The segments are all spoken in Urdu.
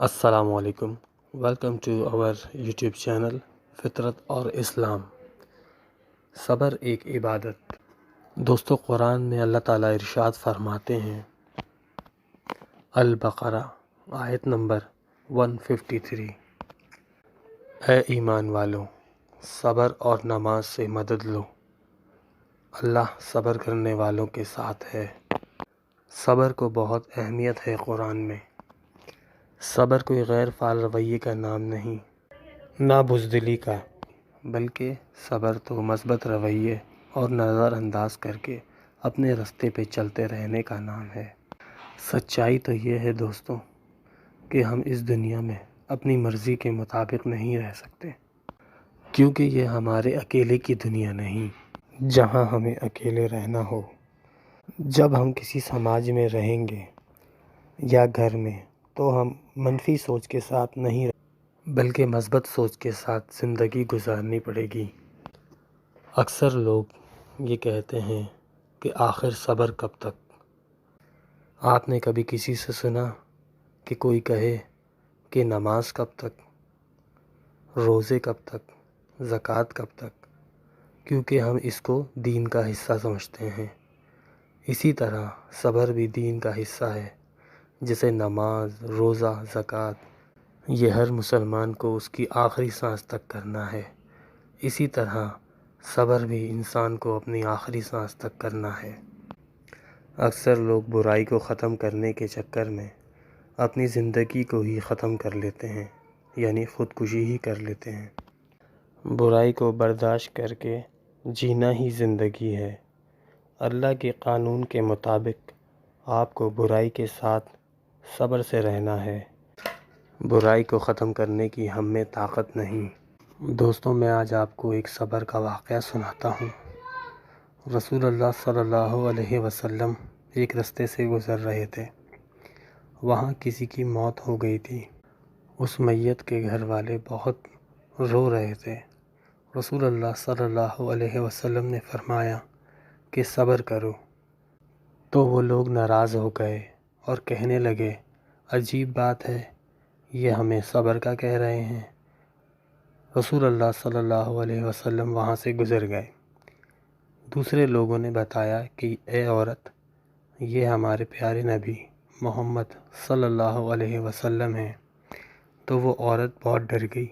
السلام علیکم، welcome to our YouTube channel فطرت اور اسلام۔ صبر ایک عبادت۔ دوستو، قرآن میں اللہ تعالیٰ ارشاد فرماتے ہیں، البقرہ آیت نمبر 153، اے ایمان والو، صبر اور نماز سے مدد لو، اللہ صبر کرنے والوں کے ساتھ ہے۔ صبر کو بہت اہمیت ہے قرآن میں۔ صبر کوئی غیر فعال رویے کا نام نہیں، نہ بزدلی کا، بلکہ صبر تو مثبت رویے اور نظر انداز کر کے اپنے راستے پہ چلتے رہنے کا نام ہے۔ سچائی تو یہ ہے دوستوں کہ ہم اس دنیا میں اپنی مرضی کے مطابق نہیں رہ سکتے، کیونکہ یہ ہمارے اکیلے کی دنیا نہیں جہاں ہمیں اکیلے رہنا ہو۔ جب ہم کسی سماج میں رہیں گے یا گھر میں، تو ہم منفی سوچ کے ساتھ نہیں بلکہ مثبت سوچ کے ساتھ زندگی گزارنی پڑے گی۔ اکثر لوگ یہ کہتے ہیں کہ آخر صبر کب تک؟ آپ نے کبھی کسی سے سنا کہ کوئی کہے کہ نماز کب تک، روزے کب تک، زکوٰۃ کب تک؟ کیونکہ ہم اس کو دین کا حصہ سمجھتے ہیں۔ اسی طرح صبر بھی دین کا حصہ ہے، جیسے نماز، روزہ، زکوٰۃ، یہ ہر مسلمان کو اس کی آخری سانس تک کرنا ہے۔ اسی طرح صبر بھی انسان کو اپنی آخری سانس تک کرنا ہے۔ اکثر لوگ برائی کو ختم کرنے کے چکر میں اپنی زندگی کو ہی ختم کر لیتے ہیں، یعنی خودکشی ہی کر لیتے ہیں۔ برائی کو برداشت کر کے جینا ہی زندگی ہے۔ اللہ کے قانون کے مطابق آپ کو برائی کے ساتھ صبر سے رہنا ہے۔ برائی کو ختم کرنے کی ہم میں طاقت نہیں۔ دوستوں، میں آج آپ کو ایک صبر کا واقعہ سناتا ہوں۔ رسول اللہ صلی اللہ علیہ وسلم ایک راستے سے گزر رہے تھے۔ وہاں کسی کی موت ہو گئی تھی۔ اس میت کے گھر والے بہت رو رہے تھے۔ رسول اللہ صلی اللہ علیہ وسلم نے فرمایا کہ صبر کرو۔ تو وہ لوگ ناراض ہو گئے اور کہنے لگے، عجیب بات ہے، یہ ہمیں صبر کا کہہ رہے ہیں۔ رسول اللہ صلی اللہ علیہ وسلم وہاں سے گزر گئے۔ دوسرے لوگوں نے بتایا کہ اے عورت، یہ ہمارے پیارے نبی محمد صلی اللہ علیہ وسلم ہیں۔ تو وہ عورت بہت ڈر گئی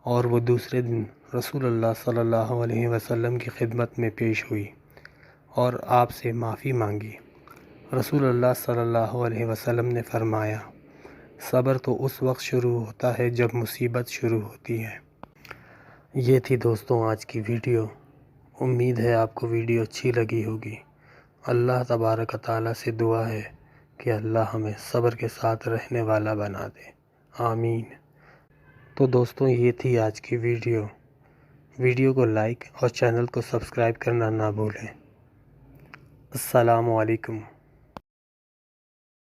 اور وہ دوسرے دن رسول اللہ صلی اللہ علیہ وسلم کی خدمت میں پیش ہوئی اور آپ سے معافی مانگی۔ رسول اللہ صلی اللہ علیہ وسلم نے فرمایا، صبر تو اس وقت شروع ہوتا ہے جب مصیبت شروع ہوتی ہے۔ یہ تھی دوستوں آج کی ویڈیو۔ امید ہے آپ کو ویڈیو اچھی لگی ہوگی۔ اللہ تبارک و تعالیٰ سے دعا ہے کہ اللہ ہمیں صبر کے ساتھ رہنے والا بنا دے، آمین۔ تو دوستوں، یہ تھی آج کی ویڈیو۔ ویڈیو کو لائک اور چینل کو سبسکرائب کرنا نہ بھولیں۔ السلام علیکم۔